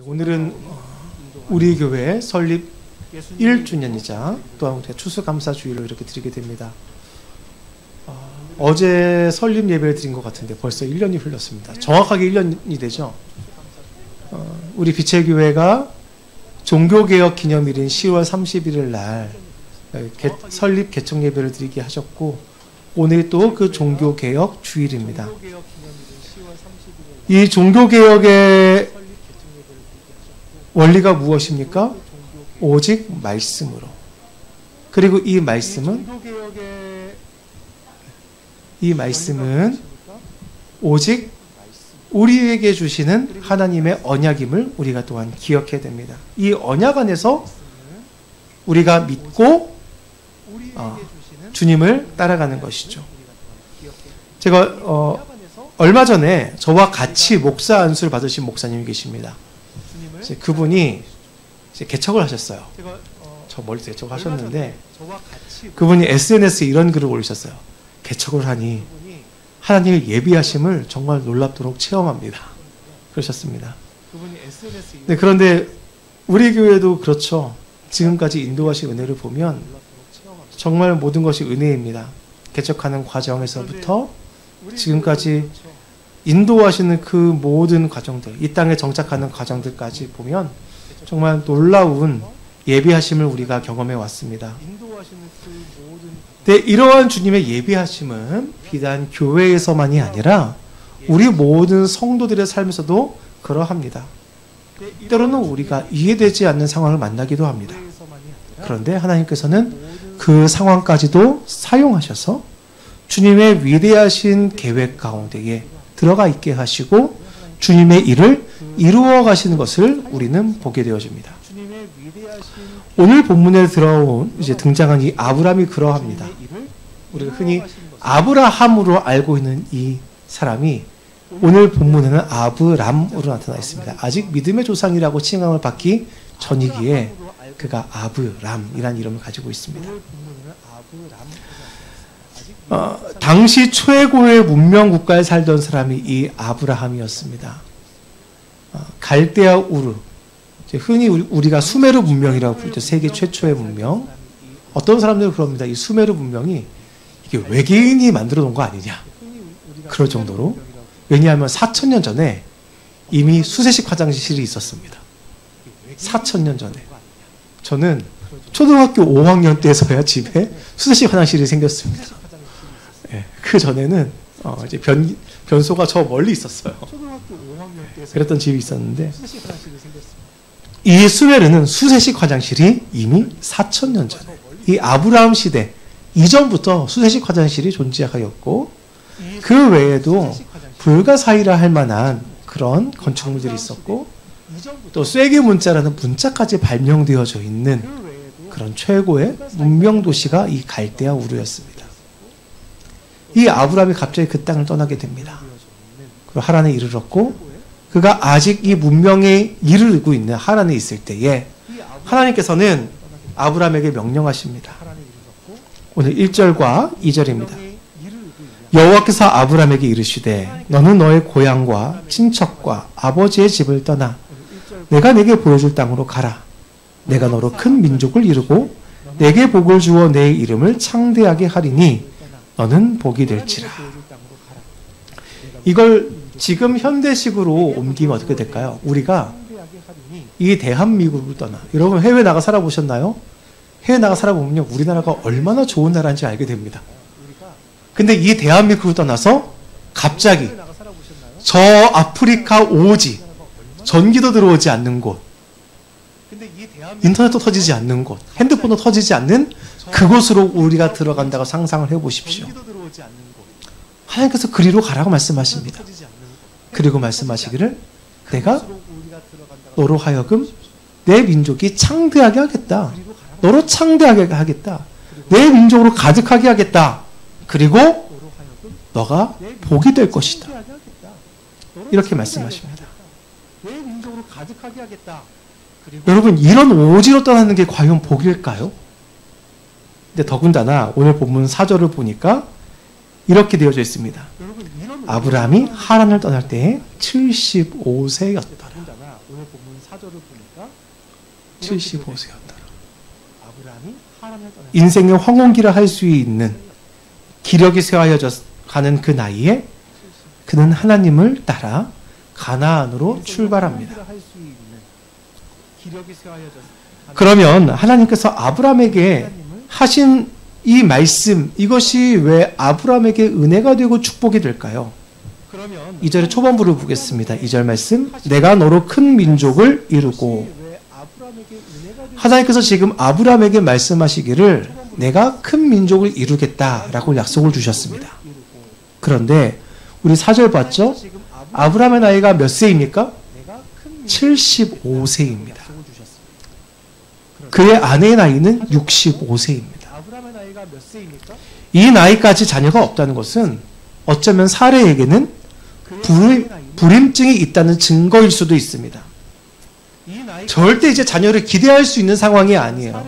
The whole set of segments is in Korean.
오늘은 우리 교회 설립 1주년이자 또한 추수감사주일을 이렇게 드리게 됩니다. 어제 설립 예배를 드린 것 같은데 벌써 1년이 흘렀습니다. 정확하게 1년이 되죠. 우리 빛의 교회가 종교개혁 기념일인 10월 31일 날 설립 개청 예배를 드리게 하셨고, 오늘 또 그 종교개혁 주일입니다. 이 종교개혁의 원리가 무엇입니까? 오직 말씀으로. 그리고 이 말씀은 오직 우리에게 주시는 하나님의 언약임을 우리가 또한 기억해야 됩니다. 이 언약 안에서 우리가 믿고 주님을 따라가는 것이죠. 제가 얼마 전에 저와 같이 목사 안수를 받으신 목사님이 계십니다. 그분이 이제 개척을 하셨어요. 저 멀리서 개척을 하셨는데, 그분이 SNS에 이런 글을 올리셨어요. 개척을 하니 하나님의 예비하심을 정말 놀랍도록 체험합니다. 그러셨습니다. 네, 그런데 우리 교회도 그렇죠. 지금까지 인도하신 은혜를 보면 정말 모든 것이 은혜입니다. 개척하는 과정에서부터 지금까지 인도하시는 그 모든 과정들, 이 땅에 정착하는 과정들까지 보면 정말 놀라운 예비하심을 우리가 경험해 왔습니다. 네, 이러한 주님의 예비하심은 비단 교회에서만이 아니라 우리 모든 성도들의 삶에서도 그러합니다. 때로는 우리가 이해되지 않는 상황을 만나기도 합니다. 그런데 하나님께서는 그 상황까지도 사용하셔서 주님의 위대하신 계획 가운데에 들어가 있게 하시고 주님의 일을 이루어 가시는 것을 우리는 보게 되어집니다. 오늘 본문에 등장한 이 아브라함이 그러합니다. 우리가 흔히 아브라함으로 알고 있는 이 사람이 오늘 본문에는 아브람으로 나타나 있습니다. 아직 믿음의 조상이라고 칭함을 받기 전이기에 그가 아브람이라는 이름을 가지고 있습니다. 당시 최고의 문명 국가에 살던 사람이 이 아브라함이었습니다. 갈대아 우르, 흔히 우리가 수메르 문명이라고 부르죠. 세계 최초의 문명. 어떤 사람들은 그럽니다. 이 수메르 문명이 이게 외계인이 만들어 놓은 거 아니냐, 그럴 정도로. 왜냐하면 4,000년 전에 이미 수세식 화장실이 있었습니다. 4,000년 전에. 저는 초등학교 5학년 때에서야 집에 수세식 화장실이 생겼습니다. 네, 그 전에는 이제 변소가 저 멀리 있었어요. 그랬던 집이 있었는데, 이 수메르는 수세식 화장실이 이미 4,000년 전에, 이 아브라함 시대 이전부터 수세식 화장실이 존재하였고, 그 외에도 불가사의라 할 만한 그런 건축물들이 있었고, 또 쇠기 문자라는 문자까지 발명되어져 있는 그런 최고의 문명 도시가 이 갈대아 우르였습니다. 이 아브라함이 갑자기 그 땅을 떠나게 됩니다. 그리고 하란에 이르렀고, 그가 아직 이 문명에 이르고 있는 하란에 있을 때에 하나님께서는 아브라함에게 명령하십니다. 오늘 1절과 2절입니다. 여호와께서 아브라함에게 이르시되 너는 너의 고향과 친척과 아버지의 집을 떠나 내가 네게 보여줄 땅으로 가라. 내가 너로 큰 민족을 이루고 네게 복을 주어 내 이름을 창대하게 하리니 너는 복이 될지라. 이걸 지금 현대식으로 옮기면 어떻게 될까요? 우리가 이 대한민국을 떠나, 여러분 해외 나가 살아보셨나요? 해외 나가 살아보면요, 우리나라가 얼마나 좋은 나라인지 알게 됩니다. 근데 이 대한민국을 떠나서 갑자기 저 아프리카 오지, 전기도 들어오지 않는 곳, 인터넷도 터지지 않는 곳, 핸드폰도 터지지 않는 그곳으로 우리가 들어간다고 상상을 해보십시오. 하나님께서 그리로 가라고 말씀하십니다. 그리고 말씀하시기를 내가 너로 하여금 내 민족이 창대하게 하겠다. 너로 창대하게 하겠다. 내 민족으로 가득하게 하겠다. 그리고 너가 복이 될 것이다. 이렇게 말씀하십니다. 여러분, 이런 오지로 떠나는 게 과연 복일까요? 근데 더군다나 오늘 본문 4절을 보니까 이렇게 되어져 있습니다. 아브라함이 하란을 떠날 때에 75세였더라. 75세였더라. 인생의 황혼기를 할 수 있는 기력이 쇠하여져 가는 그 나이에 그는 하나님을 따라 가나안으로 출발합니다. 그러면 하나님께서 아브라함에게 하신 이 말씀, 이것이 왜 아브라함에게 은혜가 되고 축복이 될까요? 2절의 초반부를 보겠습니다. 2절 말씀, 내가 너로 큰 민족을 이루고, 하나님께서 지금 아브라함에게 말씀하시기를 내가 큰 민족을 이루겠다라고 약속을 주셨습니다. 그런데 우리 4절 봤죠? 아브라함의 나이가 몇 세입니까? 75세입니다. 그의 아내의 나이는 65세입니다. 이 나이까지 자녀가 없다는 것은 어쩌면 사례에게는 불임증이 있다는 증거일 수도 있습니다. 절대 이제 자녀를 기대할 수 있는 상황이 아니에요.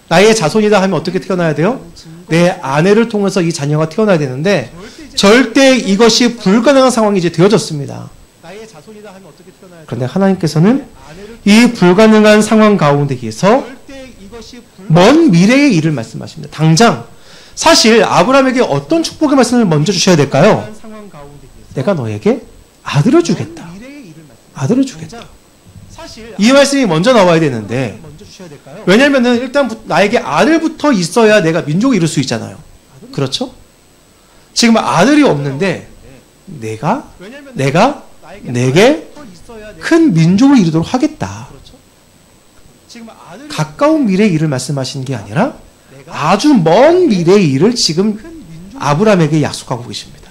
나의 자손이다 하면 어떻게 태어나야 돼요? 내 아내를 통해서 이 자녀가 태어나야 되는데 절대 이것이 불가능한 상황이 이제 되어졌습니다. 그런데 하나님께서는 이 불가능한 상황 가운데에서 먼 미래의 일을 말씀하십니다. 당장 사실 아브라함에게 어떤 축복의 말씀을 먼저 주셔야 될까요? 내가 너에게 아들을 주겠다. 아들을 주겠다. 이 말씀이 먼저 나와야 되는데, 왜냐면은 일단 나에게 아들부터 있어야 내가 민족을 이룰 수 있잖아요. 그렇죠? 지금 아들이 없는데 내가 내게 큰 민족을 이루도록 하겠다. 가까운 미래의 일을 말씀하시는 게 아니라 아주 먼 미래의 일을 지금 아브라함에게 약속하고 계십니다.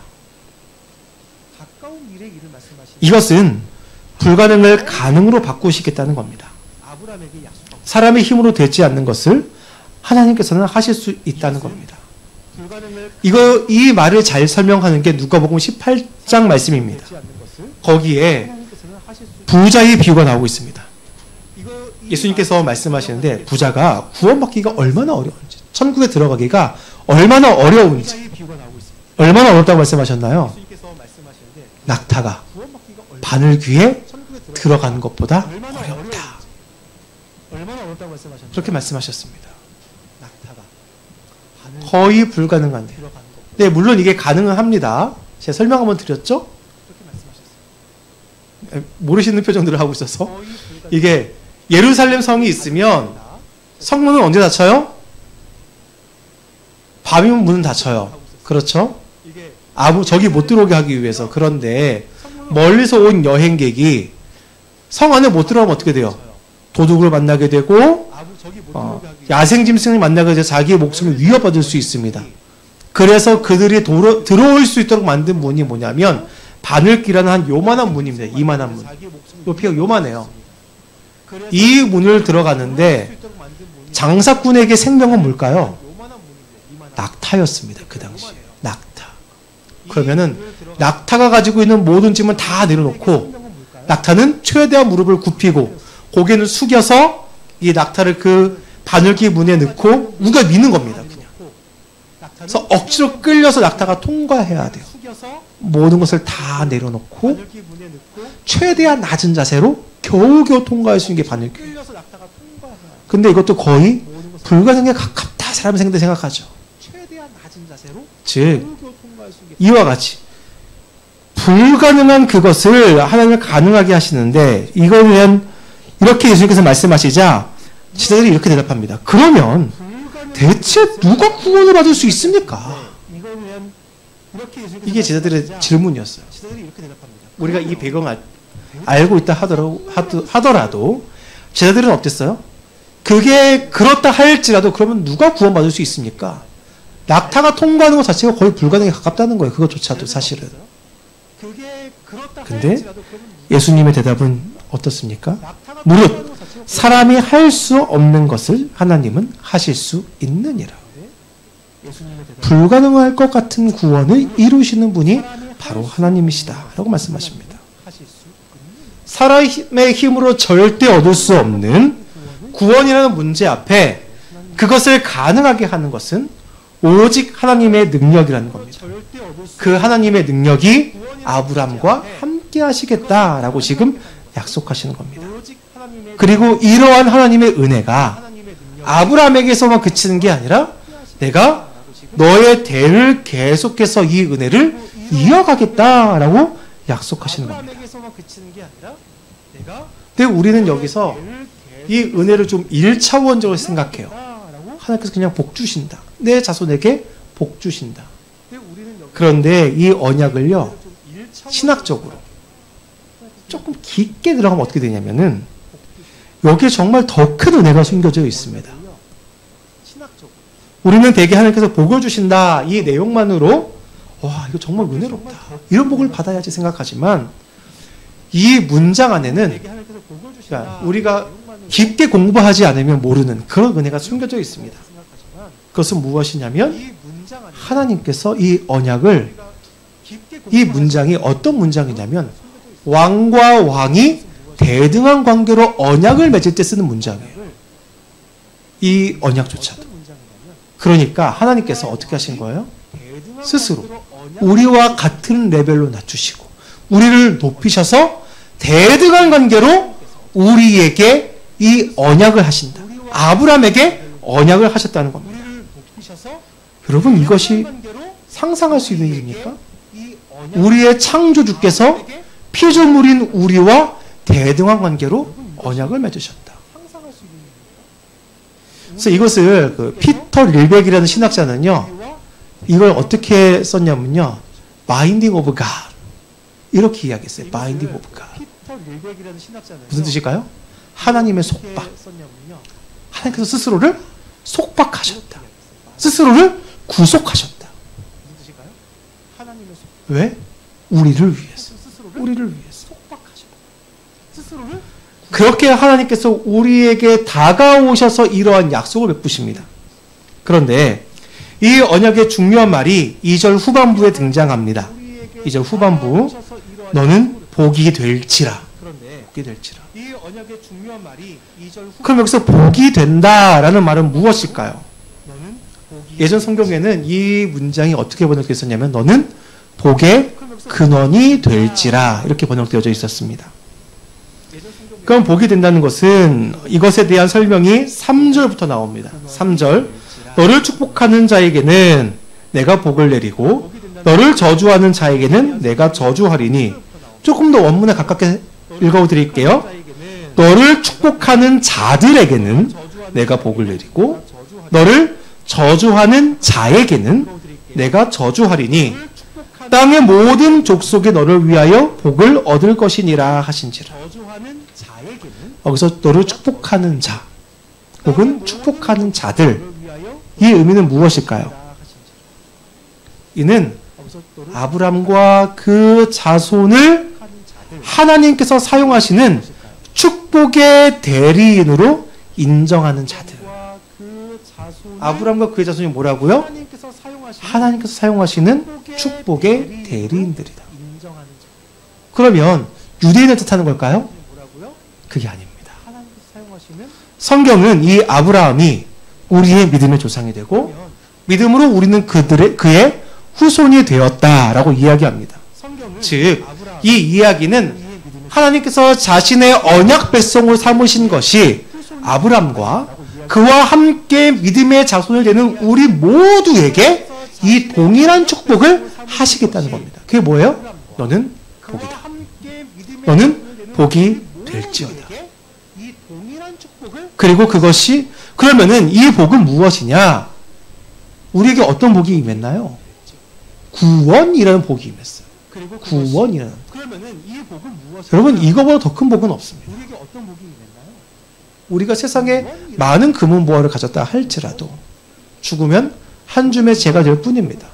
이것은 불가능을 가능으로 바꾸시겠다는 겁니다. 사람의 힘으로 되지 않는 것을 하나님께서는 하실 수 있다는 겁니다. 이 말을 잘 설명하는 게 누가복음 18장 말씀입니다. 거기에 부자의 비유가 나오고 있습니다. 예수님께서 말씀하시는데 부자가 구원받기가 얼마나 어려운지, 천국에 들어가기가 얼마나 어려운지, 얼마나 어렵다고 말씀하셨나요? 낙타가 바늘 귀에 들어가는 것보다 어렵다. 그렇게 말씀하셨습니다. 거의 불가능한데. 네, 물론 이게 가능은 합니다. 제가 설명 한번 드렸죠? 모르시는 표정들을 하고 있어서. 이게 예루살렘 성이 있으면 성문은 언제 닫혀요? 밤이면 문은 닫혀요. 그렇죠? 저기 못 들어오게 하기 위해서. 그런데 멀리서 온 여행객이 성 안에 못 들어가면 어떻게 돼요? 도둑을 만나게 되고 야생짐승을 만나게 돼서 자기의 목숨을 위협받을 수 있습니다. 그래서 그들이 들어올 수 있도록 만든 문이 뭐냐면 바늘기라는 한 요만한 문입니다. 이만한 문. 높이가 요만해요. 이 문을 들어가는데 장사꾼에게 생명은 뭘까요? 낙타였습니다. 그 당시에. 낙타. 그러면은 낙타가 가지고 있는 모든 짐을 다 내려놓고 낙타는 최대한 무릎을 굽히고 고개는 숙여서 이 낙타를 그 바늘기 문에 넣고 우겨 미는 겁니다. 그냥. 그래서 억지로 끌려서 낙타가 통과해야 돼요. 모든 것을 다 내려놓고 최대한 낮은 자세로 겨우겨우 통과할 수 있는 게 바늘기. 근데 이것도 거의 불가능에 가깝다 사람이 생각하죠. 즉 이와 같이 불가능한 그것을 하나님을 가능하게 하시는데 이거는 이렇게 예수님께서 말씀하시자 제자들이 이렇게 대답합니다. 그러면 대체 누가 구원을 받을 수 있습니까? 이게 제자들의 질문이었어요. 우리가 이 배경을 알고 있다 하더라도 제자들은 어땠어요? 그게 그렇다 할지라도 그러면 누가 구원받을 수 있습니까? 낙타가 통과하는 것 자체가 거의 불가능에 가깝다는 거예요. 그것조차도 사실은. 근데 예수님의 대답은 어떻습니까? 무릇 사람이 할 수 없는 것을 하나님은 하실 수 있느니라. 불가능할 것 같은 구원을 이루시는 분이 바로 하나님이시다 라고 말씀하십니다. 사람의 힘으로 절대 얻을 수 없는 구원이라는 문제 앞에 그것을 가능하게 하는 것은 오직 하나님의 능력이라는 겁니다. 그 하나님의 능력이 아브람과 함께 하시겠다라고 지금 약속하시는 겁니다. 그리고 이러한 하나님의 은혜가 아브라함에게서만 그치는 게 아니라 내가 너의 대를 계속해서 이 은혜를 이어가겠다라고 약속하시는 겁니다. 근데 우리는 여기서 이 은혜를 좀 1차원적으로 생각해요. 하나님께서 그냥 복 주신다. 내 자손에게 복 주신다. 그런데 이 언약을요, 신학적으로 조금 깊게 들어가면 어떻게 되냐면은 여기에 정말 더 큰 은혜가 숨겨져 있습니다. 우리는 대개 하나님께서 복을 주신다 이 내용만으로 와 이거 정말 은혜롭다 이런 복을 받아야지 생각하지만 이 문장 안에는 그러니까 우리가 깊게 공부하지 않으면 모르는 그런 은혜가 숨겨져 있습니다. 그것은 무엇이냐면 하나님께서 이 언약을 이 문장이 어떤 문장이냐면 왕과 왕이 대등한 관계로 언약을 맺을 때 쓰는 문장이에요. 이 언약조차도. 그러니까 하나님께서 어떻게 하신 거예요? 스스로 우리와 같은 레벨로 낮추시고 우리를 높이셔서 대등한 관계로 우리에게 이 언약을 하신다. 아브라함에게 언약을 하셨다는 겁니다. 여러분 이것이 상상할 수 있는 일입니까? 우리의 창조주께서 피조물인 우리와 대등한 관계로 언약을 맺으셨다. 그래서 이것을 그 피터 릴백이라는 신학자는요, 이걸 어떻게 썼냐면요, 바인딩 오브 갓 이렇게 이야기했어요. 바인딩 오브 갓. 무슨 뜻일까요? 하나님의 속박. 하나님께서 스스로를 속박하셨다. 스스로를 구속하셨다. 왜? 우리를 위해서. 우리를 위해서. 그렇게 하나님께서 우리에게 다가오셔서 이러한 약속을 베푸십니다. 그런데 이 언약의 중요한 말이 2절 후반부에 등장합니다. 2절 후반부 너는 복이 될지라. 복이 될지라. 그럼 여기서 복이 된다라는 말은 무엇일까요? 예전 성경에는 이 문장이 어떻게 번역되어 있었냐면 너는 복의 근원이 될지라 이렇게 번역되어져 있었습니다. 그럼 복이 된다는 것은 이것에 대한 설명이 3절부터 나옵니다. 3절 너를 축복하는 자에게는 내가 복을 내리고 너를 저주하는 자에게는 내가 저주하리니 조금 더 원문에 가깝게 읽어드릴게요. 너를 축복하는 자들에게는 내가 복을 내리고 너를 저주하는 자에게는 내가 저주하리니 땅의 모든 족속이 너를 위하여 복을 얻을 것이니라 하신지라. 여기서 너를 축복하는 자 혹은 축복하는 자들 이 의미는 무엇일까요? 이는 아브람과 그 자손을 하나님께서 사용하시는 축복의 대리인으로 인정하는 자들. 아브람과 그의 자손이 뭐라고요? 하나님께서 사용하시는 축복의 대리인들이다. 그러면 유대인을 뜻하는 걸까요? 그게 아닙니다. 성경은 이 아브라함이 우리의 믿음의 조상이 되고 믿음으로 우리는 그의 후손이 되었다라고 이야기합니다. 즉, 이 이야기는 하나님께서 자신의 언약 백성으로 삼으신 것이 아브라함과 그와 함께 믿음의 자손을 되는 우리 모두에게 이 동일한 축복을 하시겠다는 겁니다. 그게 뭐예요? 너는 복이다. 너는 복이 될지어다. 그리고 그것이 그러면은 이 복은 무엇이냐? 우리에게 어떤 복이 임했나요? 구원이라는 복이 임했어요. 구원이라는. 여러분 이거보다 더 큰 복은 없습니다. 우리가 세상에 많은 금은보화를 가졌다 할지라도 죽으면 한 줌의 재가 될 뿐입니다.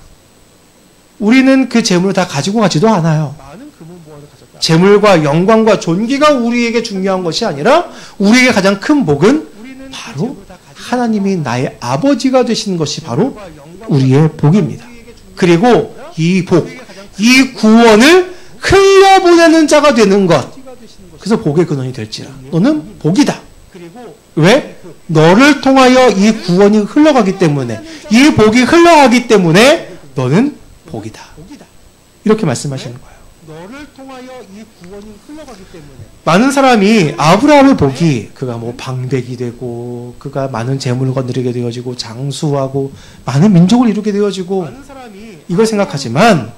우리는 그 재물을 다 가지고 가지도 않아요. 재물과 영광과 존귀가 우리에게 중요한 것이 아니라 우리에게 가장 큰 복은 바로 하나님이 나의 아버지가 되시는 것이 바로 우리의 복입니다. 그리고 이 복, 이 구원을 흘려보내는 자가 되는 것. 그래서 복의 근원이 될지라. 너는 복이다. 왜? 너를 통하여 이 구원이 흘러가기 때문에, 이 복이 흘러가기 때문에 너는 복이다. 이렇게 말씀하시는 거예요. 너를 통하여 이 구원이 흘러가기 때문에 많은 사람이 아브라함의 복이 그가 뭐 방백이 되고 그가 많은 재물을 거느리게 되어지고 장수하고 많은 민족을 이루게 되어지고 이걸 생각하지만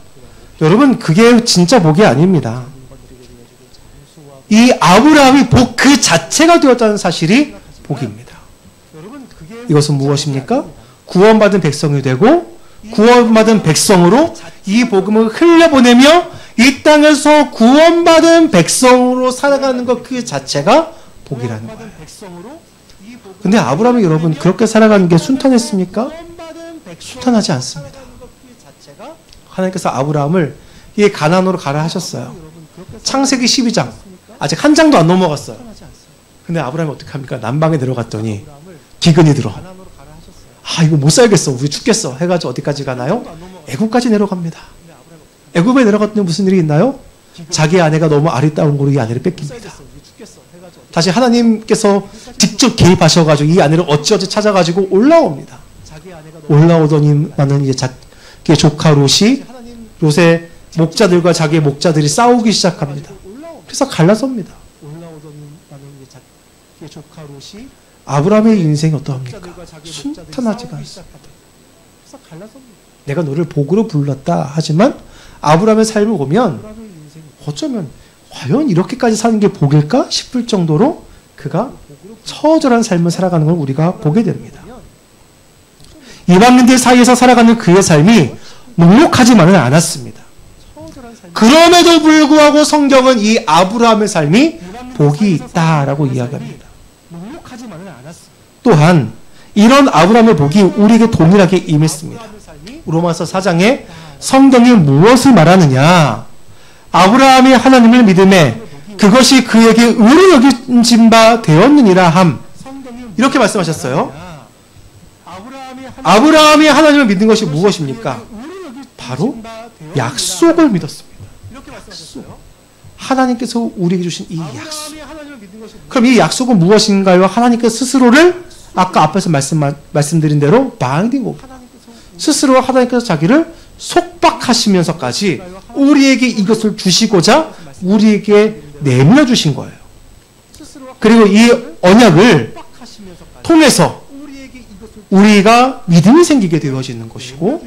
여러분 그게 진짜 복이 아닙니다. 이 아브라함이 복 그 자체가 되었다는 사실이 복입니다. 이것은 무엇입니까? 구원받은 백성이 되고 구원받은 백성으로 이 복음을 흘려보내며 이 땅에서 구원받은 백성으로 살아가는 것 그 자체가 복이라는 거예요. 근데 아브라함이 여러분 그렇게 살아가는 게 순탄했습니까? 순탄하지 않습니다. 하나님께서 아브라함을 이 가나안으로 가라 하셨어요. 창세기 12장 아직 한 장도 안 넘어갔어요. 근데 아브라함이 어떻게 합니까? 남방에 내려갔더니 기근이 들어. 아 이거 못 살겠어. 우리 죽겠어. 해가지고 어디까지 가나요? 애굽까지 내려갑니다. 애굽에 내려갔더니 무슨 일이 있나요? 자기 아내가 너무 아리따운 거로 이 아내를 뺏깁니다. 다시 하나님께서 직접 개입하셔가지고 이 아내를 어찌어찌 찾아가지고 올라옵니다. 올라오더니만은 이제 자기의 조카 롯이 롯의 목자들과 자기의 목자들이 싸우기 시작합니다. 그래서 갈라섭니다. 아브라함의 인생이 어떠합니까? 순탄하지가 않습니다. 내가 너를 복으로 불렀다 하지만 아브라함의 삶을 보면 어쩌면 과연 이렇게까지 사는 게 복일까 싶을 정도로 그가 처절한 삶을 살아가는 걸 우리가 보게 됩니다. 이방인들 사이에서 살아가는 그의 삶이 녹록하지만은 않았습니다. 그럼에도 불구하고 성경은 이 아브라함의 삶이 복이 있다라고 이야기합니다. 또한 이런 아브라함의 복이 우리에게 동일하게 임했습니다. 로마서 4장에 성경이 무엇을 말하느냐? 아브라함이 하나님을 믿음에 그것이 그에게 의로 여겨진 바 되었느니라 함. 이렇게 말씀하셨어요. 아브라함이 하나님을 믿는 것이 무엇입니까? 바로 약속을 믿었습니다. 약속. 하나님께서 우리에게 주신 이 약속. 그럼 이 약속은 무엇인가요? 하나님께서 스스로를 아까 앞에서 말씀드린 대로 바인딩 오브. 스스로 하나님께서 자기를 속박하시면서까지 우리에게 이것을 주시고자 우리에게 내밀어 주신 거예요. 그리고 이 언약을 통해서 우리가 믿음이 생기게 되어지는 것이고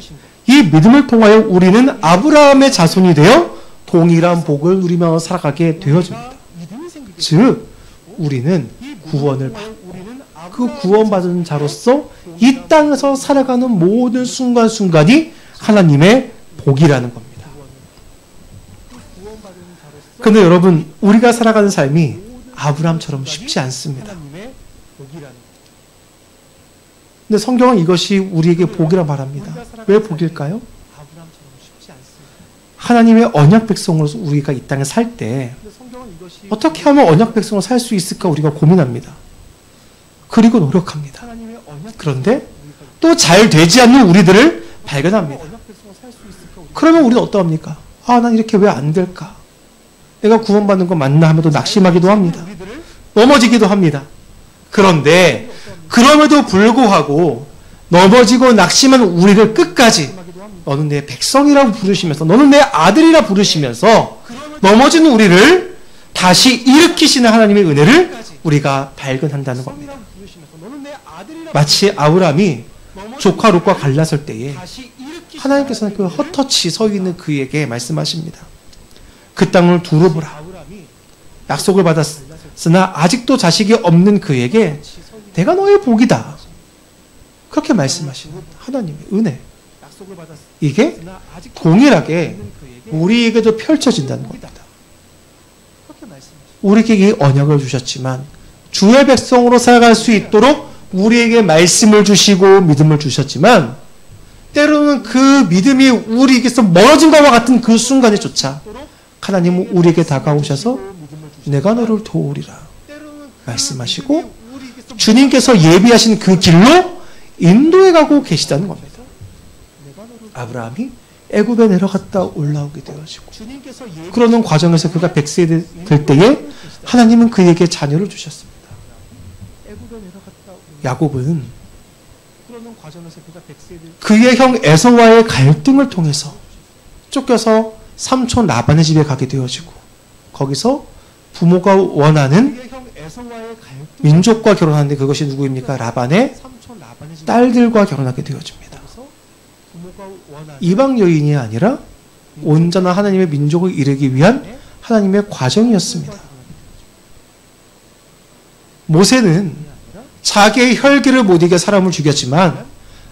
이 믿음을 통하여 우리는 아브라함의 자손이 되어 동일한 복을 누리며 살아가게 되어집니다. 즉 우리는 구원을 받고 그 구원받은 자로서 이 땅에서 살아가는 모든 순간순간이 하나님의 복이라는 겁니다. 그런데 여러분 우리가 살아가는 삶이 아브라함처럼 쉽지 않습니다. 근데 성경은 이것이 우리에게 복이라 말합니다. 왜 복일까요? 하나님의 언약 백성으로서 우리가 이 땅에 살 때 어떻게 하면 언약 백성으로 살 수 있을까 우리가 고민합니다. 그리고 노력합니다. 그런데 또 잘 되지 않는 우리들을 발견합니다. 그러면 우리는 어떠합니까? 아, 난 이렇게 왜 안 될까? 내가 구원받는 거 맞나 하면서 낙심하기도 합니다. 넘어지기도 합니다. 그런데 그럼에도 불구하고 넘어지고 낙심한 우리를 끝까지 너는 내 백성이라고 부르시면서 너는 내 아들이라 부르시면서 넘어지는 우리를 다시 일으키시는 하나님의 은혜를 우리가 발견한다는 겁니다. 마치 아브라함이 조카 롯과 갈라설 때에 하나님께서는 그 헛터치 서 있는 그에게 말씀하십니다. 그 땅을 두루보라. 약속을 받았으나 아직도 자식이 없는 그에게 내가 너의 복이다. 그렇게 말씀하시는 하나님의 은혜. 이게 동일하게 우리에게도 펼쳐진다는 겁니다. 우리에게 이 언약을 주셨지만 주의 백성으로 살아갈 수 있도록 우리에게 말씀을 주시고 믿음을 주셨지만 때로는 그 믿음이 우리에게서 멀어진 것과 같은 그 순간에조차 하나님은 우리에게 다가오셔서 내가 너를 도우리라 말씀하시고 주님께서 예비하신 그 길로 인도해 가고 계시다는 겁니다. 아브라함이 애굽에 내려갔다 올라오게 되어지고 그러는 과정에서 그가 100세 될 때에 하나님은 그에게 자녀를 주셨습니다. 야곱은 그의 형 에서와의 갈등을 통해서 쫓겨서 삼촌 라반의 집에 가게 되어지고 거기서 부모가 원하는 민족과 결혼하는데 그것이 누구입니까? 라반의 딸들과 결혼하게 되어집니다. 이방 여인이 아니라 온전한 하나님의 민족을 이루기 위한 하나님의 과정이었습니다. 모세는 자기의 혈기를 못 이겨 사람을 죽였지만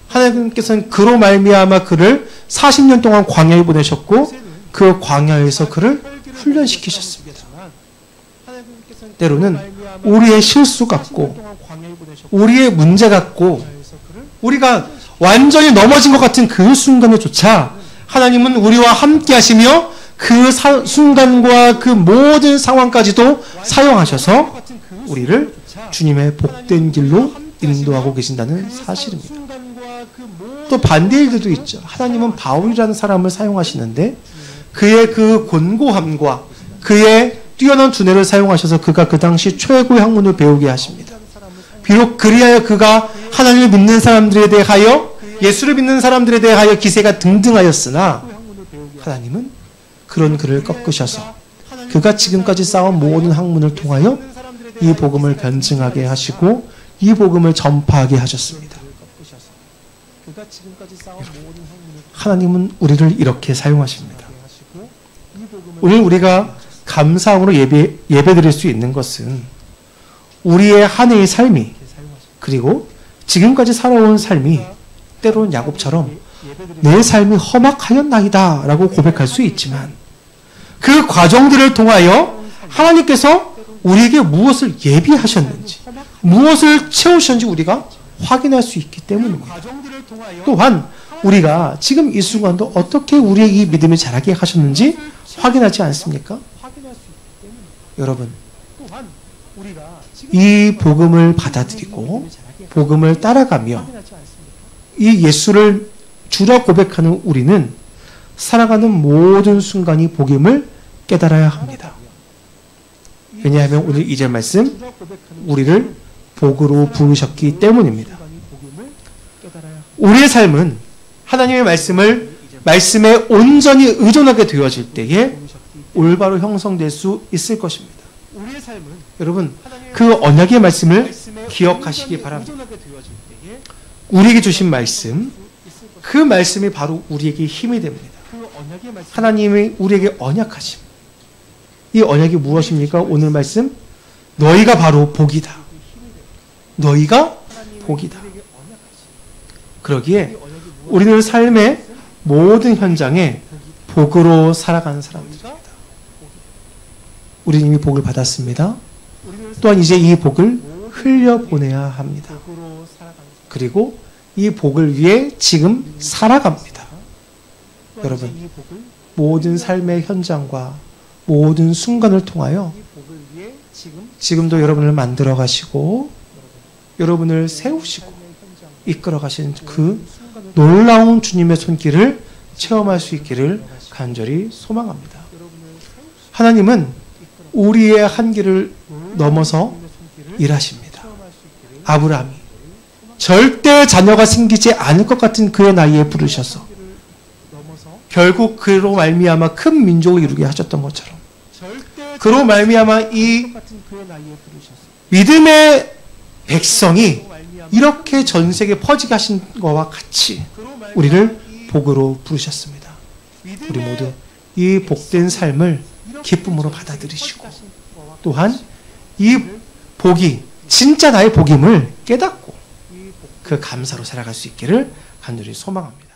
하나님께서는 그로 말미암아 그를 40년 동안 광야에 보내셨고 그 광야에서 그를 훈련시키셨습니다. 때로는 우리의 실수 같고 우리의 문제 같고 우리가 완전히 넘어진 것 같은 그 순간에조차 하나님은 우리와 함께 하시며 그 순간과 그 모든 상황까지도 사용하셔서 우리를 주님의 복된 길로 인도하고 계신다는 사실입니다. 또 반대 일들도 있죠. 하나님은 바울이라는 사람을 사용하시는데 그의 그 곤고함과 그의 뛰어난 두뇌를 사용하셔서 그가 그 당시 최고의 학문을 배우게 하십니다. 비록 그리하여 그가 하나님을 믿는 사람들에 대하여 예수를 믿는 사람들에 대하여 기세가 등등하였으나 하나님은 그런 그를 꺾으셔서 그가 지금까지 쌓은 모든 학문을 통하여 이 복음을 변증하게 하시고 이 복음을 전파하게 하셨습니다. 하나님은 우리를 이렇게 사용하십니다. 오늘 우리가 감사함으로 예배드릴 수 있는 것은 우리의 한 해의 삶이 그리고 지금까지 살아온 삶이 때로는 야곱처럼 내 삶이 험악하였나이다 라고 고백할 수 있지만 그 과정들을 통하여 하나님께서 우리에게 무엇을 예비하셨는지 무엇을 채우셨는지 우리가 확인할 수 있기 때문입니다. 또한 우리가 지금 이 순간도 어떻게 우리의 이 믿음을 자라게 하셨는지 확인하지 않습니까? 여러분, 이 복음을 받아들이고 복음을 따라가며 이 예수를 주라 고백하는 우리는 살아가는 모든 순간이 복음을 깨달아야 합니다. 왜냐하면 오늘 2절 말씀 우리를 복으로 부르셨기 때문입니다. 우리의 삶은 하나님의 말씀에 온전히 의존하게 되어질 때에 올바로 형성될 수 있을 것입니다. 여러분, 그 언약의 말씀을 기억하시기 바랍니다. 우리에게 주신 말씀, 그 말씀이 바로 우리에게 힘이 됩니다. 하나님이 우리에게 언약하심. 이 언약이 무엇입니까? 오늘 말씀, 너희가 바로 복이다. 너희가 복이다. 그러기에 우리는 삶의 모든 현장에 복으로 살아가는 사람들입니다. 우리는 이미 복을 받았습니다. 또한 이제 이 복을 흘려보내야 합니다. 그리고 이 복을 위해 지금 살아갑니다. 여러분, 모든 삶의 현장과 모든 순간을 통하여 지금도 여러분을 만들어 가시고 여러분을 세우시고 이끌어 가신 그 놀라운 주님의 손길을 체험할 수 있기를 간절히 소망합니다. 하나님은 우리의 한계를 넘어서 일하십니다. 아브라함이 절대 자녀가 생기지 않을 것 같은 그의 나이에 부르셔서 결국 그로 말미암아 큰 민족을 이루게 하셨던 것처럼 그로 말미암아 이 믿음의 백성이 이렇게 전 세계에 퍼지게 하신 것과 같이 우리를 복으로 부르셨습니다. 우리 모두 이 복된 삶을 기쁨으로 받아들이시고 또한 이 복이 진짜 나의 복임을 깨닫고 그 감사로 살아갈 수 있기를 간절히 소망합니다.